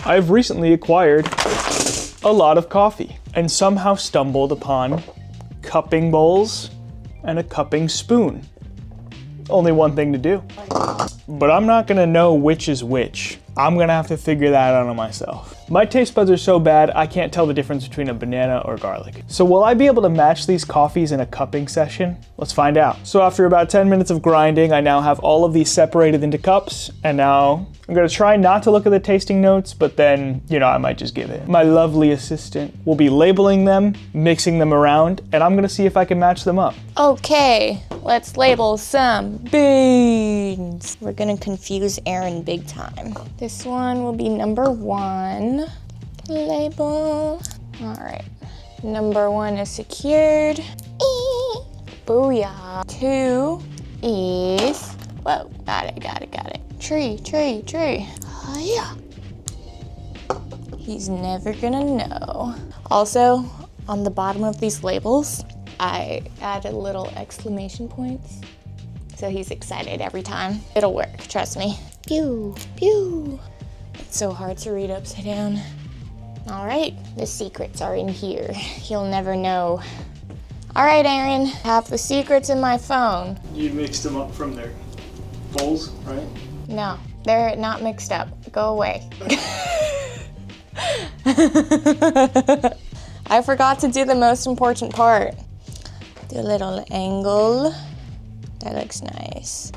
I've recently acquired a lot of coffee and somehow stumbled upon cupping bowls and a cupping spoon. Only one thing to do. But I'm not gonna know which is which. I'm gonna have to figure that out on myself. My taste buds are so bad, I can't tell the difference between a banana or garlic. So will I be able to match these coffees in a cupping session? Let's find out. So after about 10 minutes of grinding, I now have all of these separated into cups, and now I'm gonna try not to look at the tasting notes, but then, I might just give it. My lovely assistant will be labeling them, mixing them around, and I'm gonna see if I can match them up. Okay, let's label some beans. We're gonna confuse Aaron big time. This one will be number 1. Label. All right, number 1 is secured. Booyah. 2 is, whoa, got it. Tree. Oh yeah. He's never gonna know. Also, on the bottom of these labels, I added little exclamation points. So he's excited every time. It'll work, trust me. Pew, pew. It's so hard to read upside down. All right, the secrets are in here. He'll never know. All right, Aaron, have the secrets in my phone. You mixed them up from their bowls, right? No, they're not mixed up. Go away. I forgot to do the most important part. Do a little angle. That looks nice.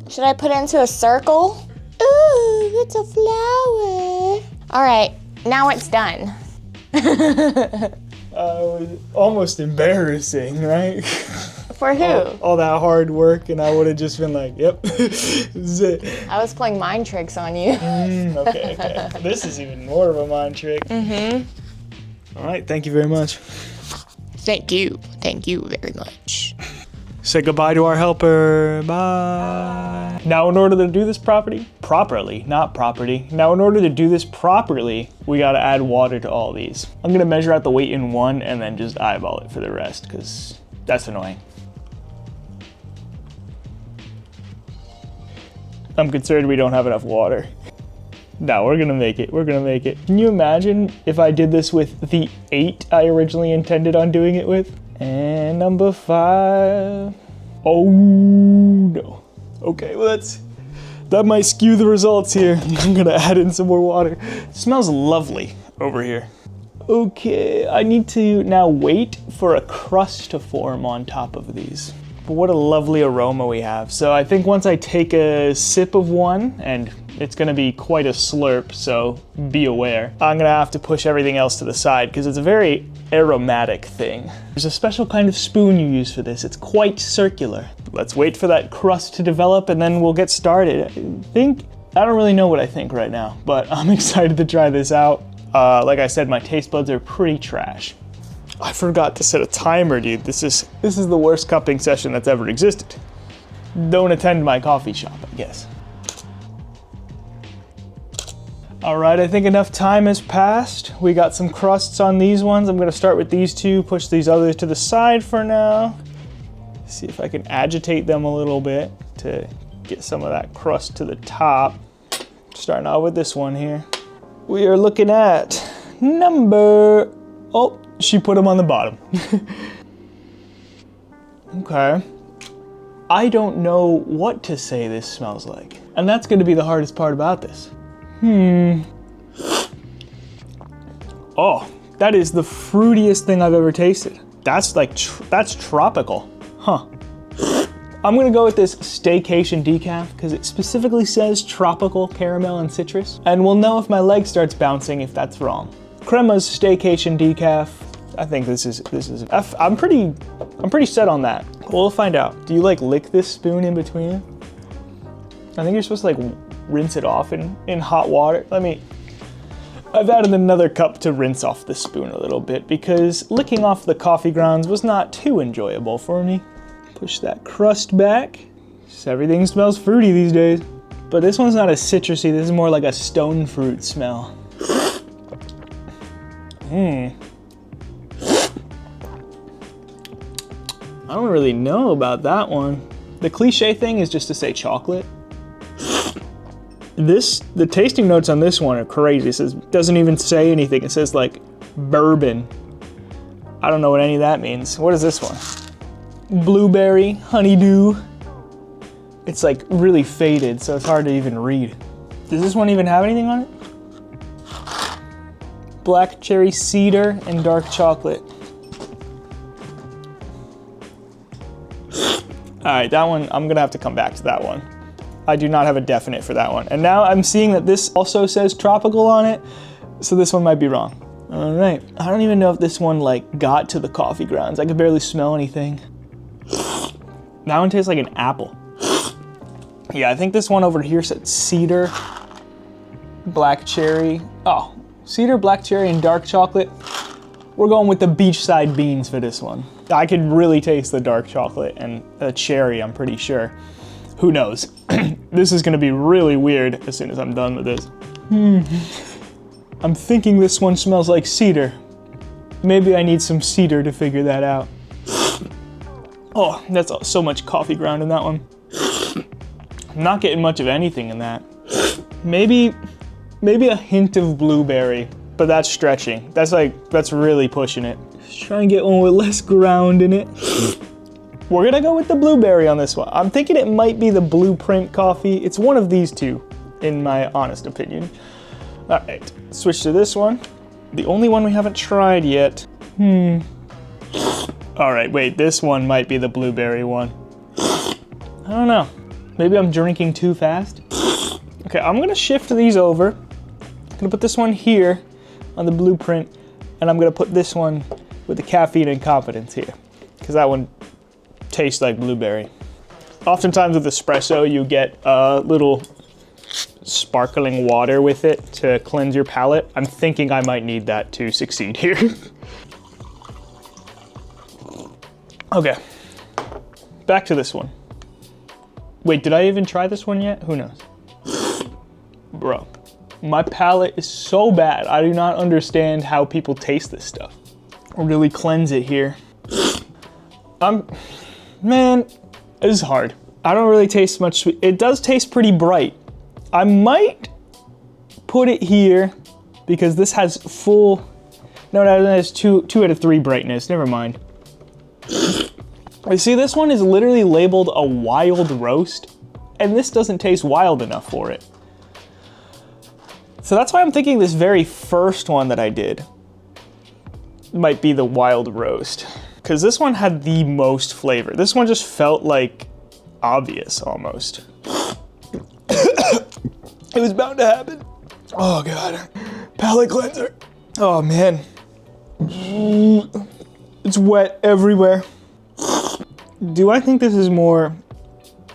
Should I put it into a circle? Ooh, it's a flower. All right, now it's done. It was almost embarrassing, right? For who? All that hard work, and I would have just been like, yep, this is it. I was playing mind tricks on you. Okay. This is even more of a mind trick. All right, thank you very much. Thank you very much. Say goodbye to our helper, bye. Now in order to do this properly, we gotta add water to all these. I'm gonna measure out the weight in one and then just eyeball it for the rest, because that's annoying. I'm concerned we don't have enough water. No, we're gonna make it. Can you imagine if I did this with the 8 I originally intended on doing it with? And number 5. Oh no. Okay, well that might skew the results here. I'm gonna add in some more water. It smells lovely over here. Okay, I need to now wait for a crust to form on top of these. But what a lovely aroma we have. So I think once I take a sip of one, and it's gonna be quite a slurp, so be aware, I'm gonna have to push everything else to the side because it's a very aromatic thing. There's a special kind of spoon you use for this. It's quite circular. Let's wait for that crust to develop and then we'll get started. I don't really know what I think right now, but I'm excited to try this out. Like I said, my taste buds are pretty trash. I forgot to set a timer, dude. This is the worst cupping session that's ever existed. Don't attend my coffee shop, I guess. All right, I think enough time has passed. We got some crusts on these ones. I'm gonna start with these two, push these others to the side for now. See if I can agitate them a little bit to get some of that crust to the top. Starting out with this one here. We are looking at number, oh, she put them on the bottom. Okay. I don't know what to say this smells like. And that's gonna be the hardest part about this. Oh, that is the fruitiest thing I've ever tasted. That's that's tropical, huh? I'm gonna go with this staycation decaf because it specifically says tropical caramel and citrus. And we'll know if my leg starts bouncing if that's wrong. Crema's staycation decaf. I think this is I'm pretty set on that. We'll find out. Do you lick this spoon in between? I think you're supposed to rinse it off in hot water. I've added another cup to rinse off the spoon a little bit because licking off the coffee grounds was not too enjoyable for me. Push that crust back. Just everything smells fruity these days. But this one's not as citrusy, this is more like a stone fruit smell. I don't really know about that one. The cliche thing is just to say chocolate. The tasting notes on this one are crazy. It says, doesn't even say anything. It says like bourbon. I don't know what any of that means. What is this one? Blueberry, honeydew. It's like really faded, so it's hard to even read. Does this one even have anything on it? Black cherry cedar and dark chocolate. All right, that one, I'm gonna have to come back to that one. I do not have a definite for that one. And now I'm seeing that this also says tropical on it, so this one might be wrong. All right, I don't even know if this one like got to the coffee grounds. I could barely smell anything. That one tastes like an apple. Yeah, I think this one over here said cedar, black cherry. Oh, cedar, black cherry, and dark chocolate. We're going with the beachside beans for this one. I could really taste the dark chocolate and the cherry, I'm pretty sure. Who knows? This is gonna be really weird as soon as I'm done with this. I'm thinking this one smells like cedar. Maybe I need some cedar to figure that out. Oh, that's so much coffee ground in that one. I'm not getting much of anything in that. Maybe a hint of blueberry, but that's stretching. That's really pushing it. Just try and get one with less ground in it. We're gonna go with the blueberry on this one. I'm thinking it might be the Blueprint coffee. It's one of these two, in my honest opinion. All right, switch to this one. The only one we haven't tried yet. All right, wait, this one might be the blueberry one. I don't know. Maybe I'm drinking too fast. Okay, I'm gonna shift these over. I'm gonna put this one here on the Blueprint, and I'm gonna put this one with the caffeine and confidence here, because that one tastes like blueberry. Oftentimes with espresso, you get a little sparkling water with it to cleanse your palate. I'm thinking I might need that to succeed here. Okay, back to this one. Wait, did I even try this one yet? Who knows? Bro, my palate is so bad. I do not understand how people taste this stuff. Really cleanse it here. Man, this is hard. I don't really taste much sweet. It does taste pretty bright. I might put it here because this has full, no, that has two out of 3 brightness. Never mind. You see, this one is literally labeled a wild roast, and this doesn't taste wild enough for it. So that's why I'm thinking this very first one that I did might be the wild roast, because this one had the most flavor. This one just felt like obvious almost. It was bound to happen. Oh God, palate cleanser. Oh man, it's wet everywhere. Do I think this is more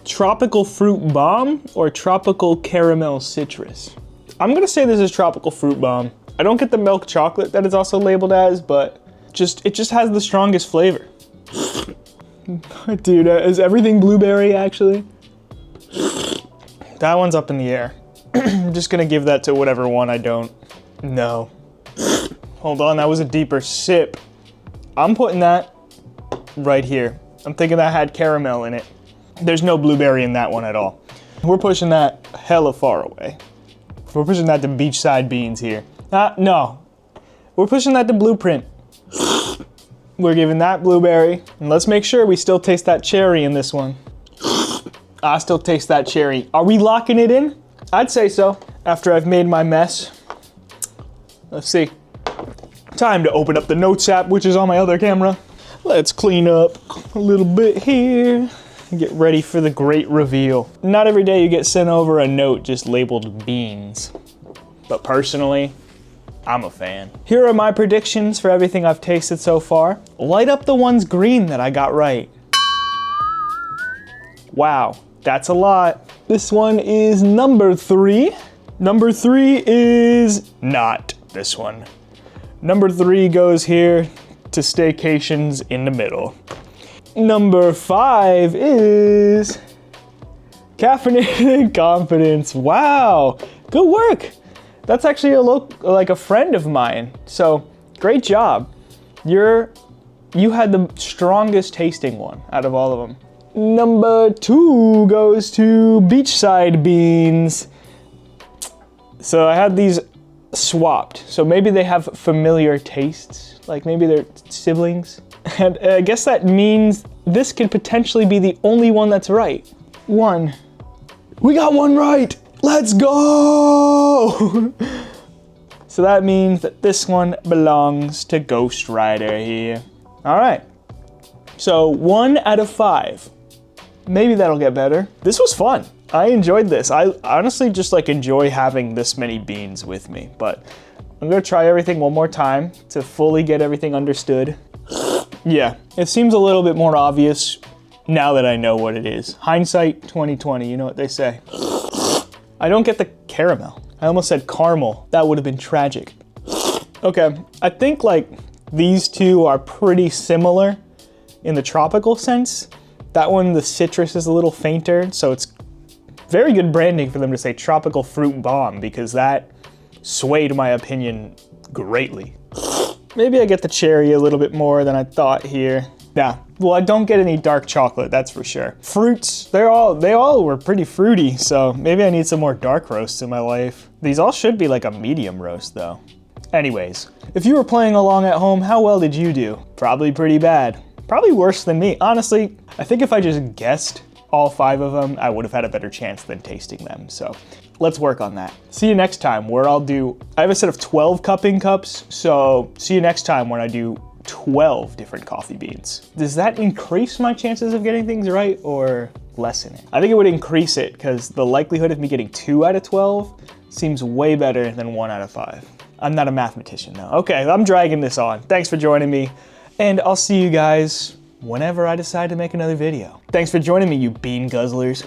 tropical fruit bomb or tropical caramel citrus? I'm gonna say this is tropical fruit bomb. I don't get the milk chocolate that it's also labeled as, but it just has the strongest flavor. Dude, is everything blueberry actually? That one's up in the air. I'm just gonna give that to whatever one I don't know. Hold on, that was a deeper sip. I'm putting that right here. I'm thinking that had caramel in it. There's no blueberry in that one at all. We're pushing that hella far away. We're pushing that to beachside beans here. No. We're pushing that to Blueprint. We're giving that blueberry. And let's make sure we still taste that cherry in this one. I still taste that cherry. Are we locking it in? I'd say so. After I've made my mess. Let's see. Time to open up the Notes app, which is on my other camera. Let's clean up a little bit here and get ready for the great reveal. Not every day you get sent over a note just labeled beans. But personally, I'm a fan. Here are my predictions for everything I've tasted so far. Light up the ones green that I got right. Wow, that's a lot. This one is number 3. Number 3 is not this one. Number 3 goes here to staycations in the middle. Number 5 is caffeinated confidence. Wow, good work. That's actually a friend of mine. So great job. You had the strongest tasting one out of all of them. Number 2 goes to beachside beans. So I had these swapped. So maybe they have familiar tastes, like maybe they're siblings. And I guess that means this could potentially be the only one that's right. One. We got one right! Let's go! So that means that this one belongs to Ghost Rider here. All right. So 1 out of 5. Maybe that'll get better. This was fun. I enjoyed this. I honestly just like enjoy having this many beans with me, but I'm gonna try everything one more time to fully get everything understood. Yeah, it seems a little bit more obvious now that I know what it is. Hindsight 2020, you know what they say. I don't get the caramel. I almost said caramel. That would have been tragic. Okay, I think like these two are pretty similar in the tropical sense. That one, the citrus is a little fainter, so it's very good branding for them to say tropical fruit bomb because that swayed my opinion greatly. Maybe I get the cherry a little bit more than I thought here. Yeah, well, I don't get any dark chocolate, that's for sure. Fruits, they all were pretty fruity, so maybe I need some more dark roasts in my life. These all should be like a medium roast though. Anyways, if you were playing along at home, how well did you do? Probably pretty bad. Probably worse than me. Honestly, I think if I just guessed all 5 of them, I would have had a better chance than tasting them. So let's work on that. See you next time where I have a set of 12 cupping cups. So see you next time when I do 12 different coffee beans. Does that increase my chances of getting things right or lessen it? I think it would increase it because the likelihood of me getting 2 out of 12 seems way better than 1 out of 5. I'm not a mathematician though. Okay, I'm dragging this on. Thanks for joining me. And I'll see you guys whenever I decide to make another video. Thanks for joining me, you bean guzzlers.